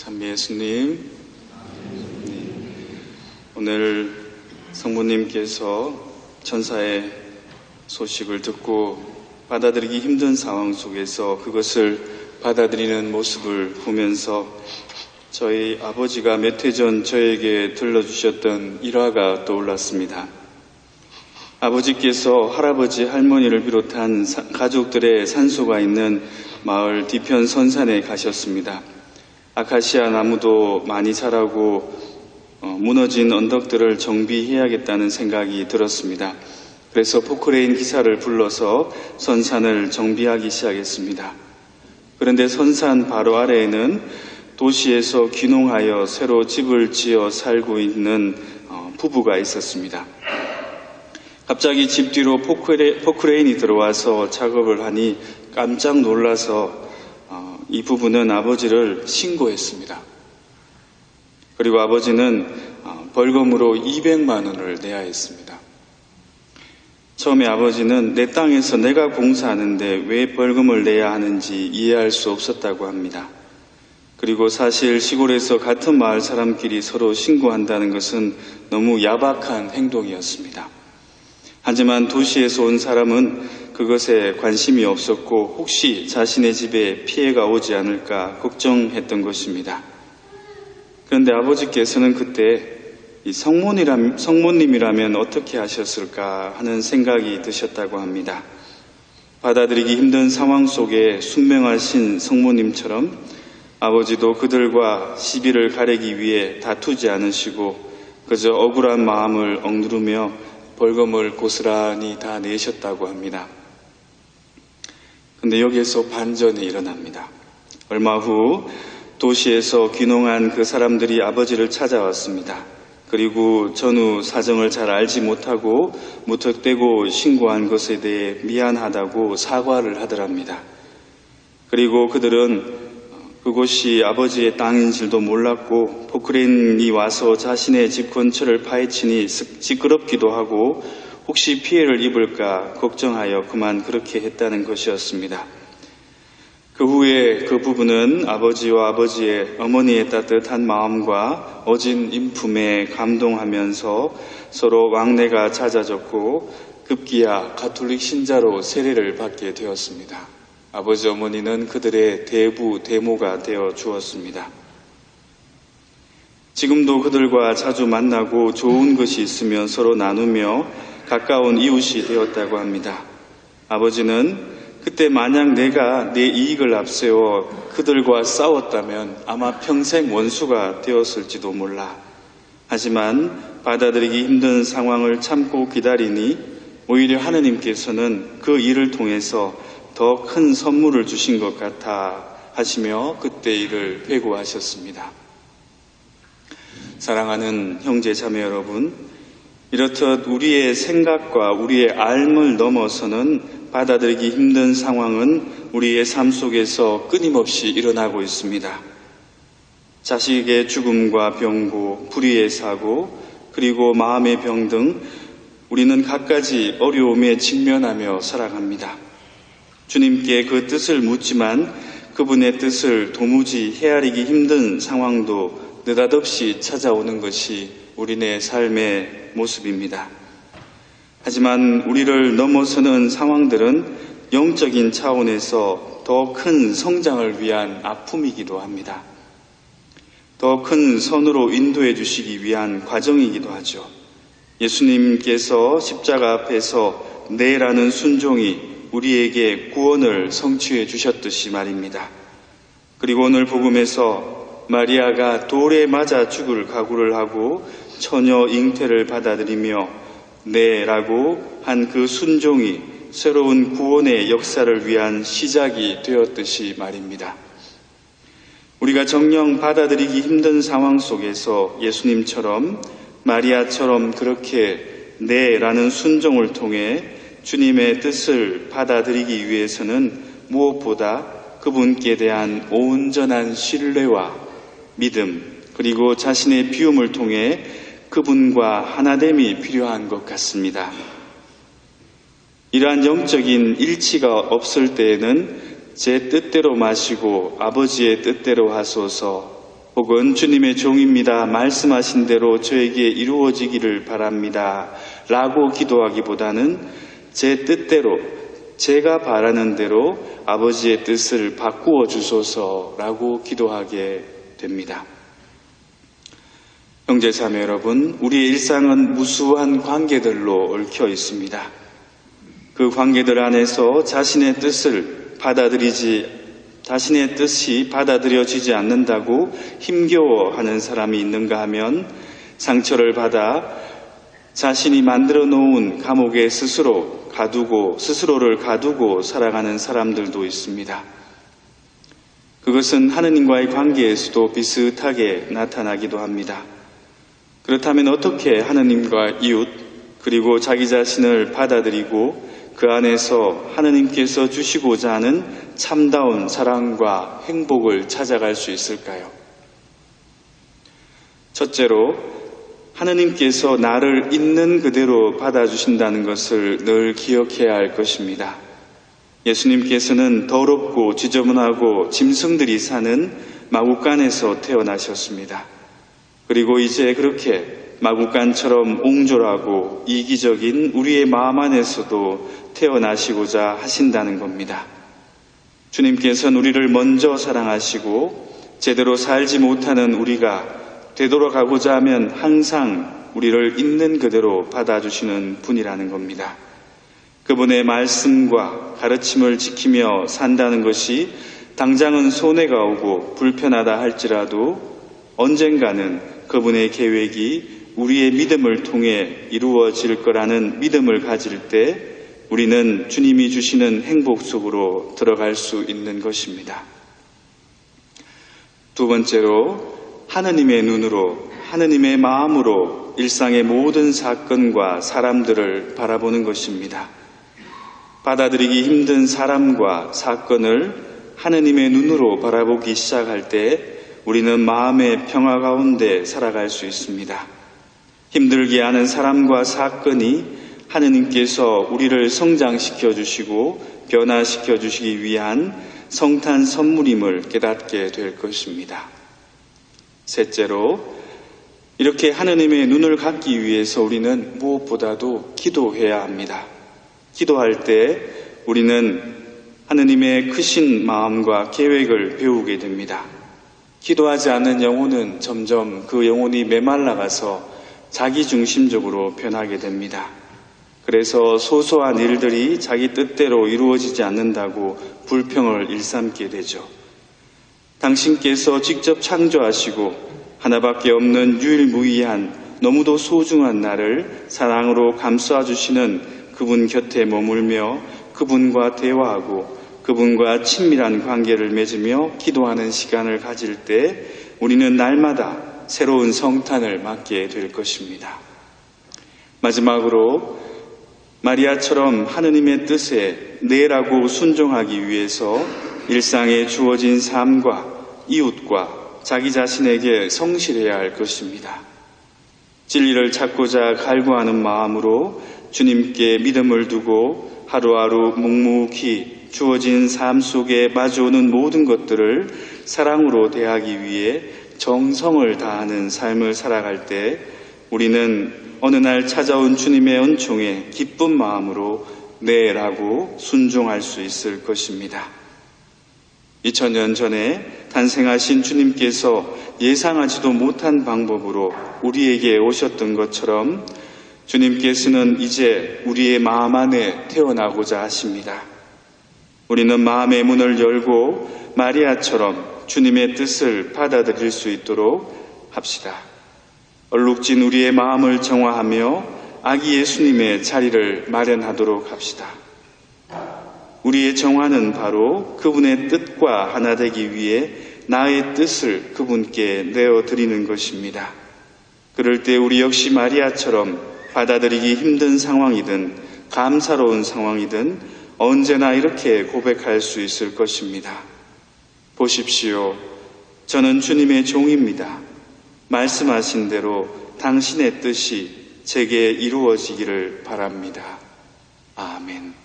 찬미 예수님, 오늘 성모님께서 천사의 소식을 듣고 받아들이기 힘든 상황 속에서 그것을 받아들이는 모습을 보면서 저희 아버지가 몇 해 전 저에게 들려주셨던 일화가 떠올랐습니다. 아버지께서 할아버지, 할머니를 비롯한 가족들의 산소가 있는 마을 뒤편 선산에 가셨습니다. 아카시아 나무도 많이 자라고 무너진 언덕들을 정비해야겠다는 생각이 들었습니다. 그래서 포크레인 기사를 불러서 선산을 정비하기 시작했습니다. 그런데 선산 바로 아래에는 도시에서 귀농하여 새로 집을 지어 살고 있는 부부가 있었습니다. 갑자기 집 뒤로 포크레인이 들어와서 작업을 하니 깜짝 놀라서 이 부부는 아버지를 신고했습니다. 그리고 아버지는 벌금으로 200만 원을 내야 했습니다. 처음에 아버지는 내 땅에서 내가 공사하는데 왜 벌금을 내야 하는지 이해할 수 없었다고 합니다. 그리고 사실 시골에서 같은 마을 사람끼리 서로 신고한다는 것은 너무 야박한 행동이었습니다. 하지만 도시에서 온 사람은 그것에 관심이 없었고 혹시 자신의 집에 피해가 오지 않을까 걱정했던 것입니다. 그런데 아버지께서는 그때 이 성모님이라면 어떻게 하셨을까 하는 생각이 드셨다고 합니다. 받아들이기 힘든 상황 속에 순명하신 성모님처럼 아버지도 그들과 시비를 가리기 위해 다투지 않으시고 그저 억울한 마음을 억누르며 벌금을 고스란히 다 내셨다고 합니다. 근데 여기에서 반전이 일어납니다. 얼마 후 도시에서 귀농한 그 사람들이 아버지를 찾아왔습니다. 그리고 전후 사정을 잘 알지 못하고 무턱대고 신고한 것에 대해 미안하다고 사과를 하더랍니다. 그리고 그들은 그곳이 아버지의 땅인 줄도 몰랐고 포크레인이 와서 자신의 집 근처를 파헤치니 시끄럽기도 하고 혹시 피해를 입을까 걱정하여 그만 그렇게 했다는 것이었습니다. 그 후에 그 부부는 아버지와 아버지의 어머니의 따뜻한 마음과 어진 인품에 감동하면서 서로 왕래가 잦아졌고 급기야 가톨릭 신자로 세례를 받게 되었습니다. 아버지 어머니는 그들의 대부 대모가 되어 주었습니다. 지금도 그들과 자주 만나고 좋은 것이 있으면 서로 나누며 가까운 이웃이 되었다고 합니다. 아버지는 그때 만약 내가 내 이익을 앞세워 그들과 싸웠다면 아마 평생 원수가 되었을지도 몰라. 하지만 받아들이기 힘든 상황을 참고 기다리니 오히려 하느님께서는 그 일을 통해서 더 큰 선물을 주신 것 같아 하시며 그때 일을 회고하셨습니다. 사랑하는 형제 자매 여러분, 이렇듯 우리의 생각과 우리의 알을 넘어서는 받아들이기 힘든 상황은 우리의 삶 속에서 끊임없이 일어나고 있습니다. 자식의 죽음과 병고, 불의의 사고, 그리고 마음의 병 등 우리는 갖가지 어려움에 직면하며 살아갑니다. 주님께 그 뜻을 묻지만 그분의 뜻을 도무지 헤아리기 힘든 상황도 느닷없이 찾아오는 것이 우리네 삶의 모습입니다. 하지만 우리를 넘어서는 상황들은 영적인 차원에서 더 큰 성장을 위한 아픔이기도 합니다. 더 큰 선으로 인도해 주시기 위한 과정이기도 하죠. 예수님께서 십자가 앞에서 네라는 순종이 우리에게 구원을 성취해 주셨듯이 말입니다. 그리고 오늘 복음에서 마리아가 돌에 맞아 죽을 각오를 하고 처녀 잉태를 받아들이며 네라고 한 그 순종이 새로운 구원의 역사를 위한 시작이 되었듯이 말입니다. 우리가 정녕 받아들이기 힘든 상황 속에서 예수님처럼 마리아처럼 그렇게 네라는 순종을 통해 주님의 뜻을 받아들이기 위해서는 무엇보다 그분께 대한 온전한 신뢰와 믿음, 그리고 자신의 비움을 통해 그분과 하나됨이 필요한 것 같습니다. 이러한 영적인 일치가 없을 때에는 제 뜻대로 마시고 아버지의 뜻대로 하소서, 혹은 주님의 종입니다. 말씀하신 대로 저에게 이루어지기를 바랍니다. 라고 기도하기보다는 제 뜻대로, 제가 바라는 대로 아버지의 뜻을 바꾸어 주소서라고 기도하게 됩니다. 형제자매 여러분, 우리의 일상은 무수한 관계들로 얽혀 있습니다. 그 관계들 안에서 자신의 뜻이 받아들여지지 않는다고 힘겨워하는 사람이 있는가 하면 상처를 받아 자신이 만들어 놓은 감옥에 스스로를 가두고 살아가는 사람들도 있습니다. 그것은 하느님과의 관계에서도 비슷하게 나타나기도 합니다. 그렇다면 어떻게 하느님과 이웃 그리고 자기 자신을 받아들이고 그 안에서 하느님께서 주시고자 하는 참다운 사랑과 행복을 찾아갈 수 있을까요? 첫째로, 하느님께서 나를 있는 그대로 받아주신다는 것을 늘 기억해야 할 것입니다. 예수님께서는 더럽고 지저분하고 짐승들이 사는 마구간에서 태어나셨습니다. 그리고 이제 그렇게 마구간처럼 옹졸하고 이기적인 우리의 마음 안에서도 태어나시고자 하신다는 겁니다. 주님께서는 우리를 먼저 사랑하시고 제대로 살지 못하는 우리가 되돌아가고자 하면 항상 우리를 있는 그대로 받아주시는 분이라는 겁니다. 그분의 말씀과 가르침을 지키며 산다는 것이 당장은 손해가 오고 불편하다 할지라도 언젠가는 그분의 계획이 우리의 믿음을 통해 이루어질 거라는 믿음을 가질 때 우리는 주님이 주시는 행복 속으로 들어갈 수 있는 것입니다. 두 번째로, 하느님의 눈으로, 하느님의 마음으로 일상의 모든 사건과 사람들을 바라보는 것입니다. 받아들이기 힘든 사람과 사건을 하느님의 눈으로 바라보기 시작할 때 우리는 마음의 평화 가운데 살아갈 수 있습니다. 힘들게 하는 사람과 사건이 하느님께서 우리를 성장시켜 주시고 변화시켜 주시기 위한 성탄 선물임을 깨닫게 될 것입니다. 셋째로, 이렇게 하느님의 눈을 갖기 위해서 우리는 무엇보다도 기도해야 합니다. 기도할 때 우리는 하느님의 크신 마음과 계획을 배우게 됩니다. 기도하지 않는 영혼은 점점 그 영혼이 메말라가서 자기중심적으로 변하게 됩니다. 그래서 소소한 일들이 자기 뜻대로 이루어지지 않는다고 불평을 일삼게 되죠. 당신께서 직접 창조하시고 하나밖에 없는 유일무이한 너무도 소중한 나를 사랑으로 감싸주시는 그분 곁에 머물며 그분과 대화하고 그분과 친밀한 관계를 맺으며 기도하는 시간을 가질 때 우리는 날마다 새로운 성탄을 맞게 될 것입니다. 마지막으로, 마리아처럼 하느님의 뜻에 네라고 순종하기 위해서 일상에 주어진 삶과 이웃과 자기 자신에게 성실해야 할 것입니다. 진리를 찾고자 갈구하는 마음으로 주님께 믿음을 두고 하루하루 묵묵히 주어진 삶 속에 마주오는 모든 것들을 사랑으로 대하기 위해 정성을 다하는 삶을 살아갈 때 우리는 어느 날 찾아온 주님의 은총에 기쁜 마음으로 네라고 순종할 수 있을 것입니다. 2000년 전에 탄생하신 주님께서 예상하지도 못한 방법으로 우리에게 오셨던 것처럼 주님께서는 이제 우리의 마음 안에 태어나고자 하십니다. 우리는 마음의 문을 열고 마리아처럼 주님의 뜻을 받아들일 수 있도록 합시다. 얼룩진 우리의 마음을 정화하며 아기 예수님의 자리를 마련하도록 합시다. 우리의 정화는 바로 그분의 뜻과 하나 되기 위해 나의 뜻을 그분께 내어드리는 것입니다. 그럴 때 우리 역시 마리아처럼 받아들이기 힘든 상황이든 감사로운 상황이든 언제나 이렇게 고백할 수 있을 것입니다. 보십시오. 저는 주님의 종입니다. 말씀하신 대로 당신의 뜻이 제게 이루어지기를 바랍니다. 아멘.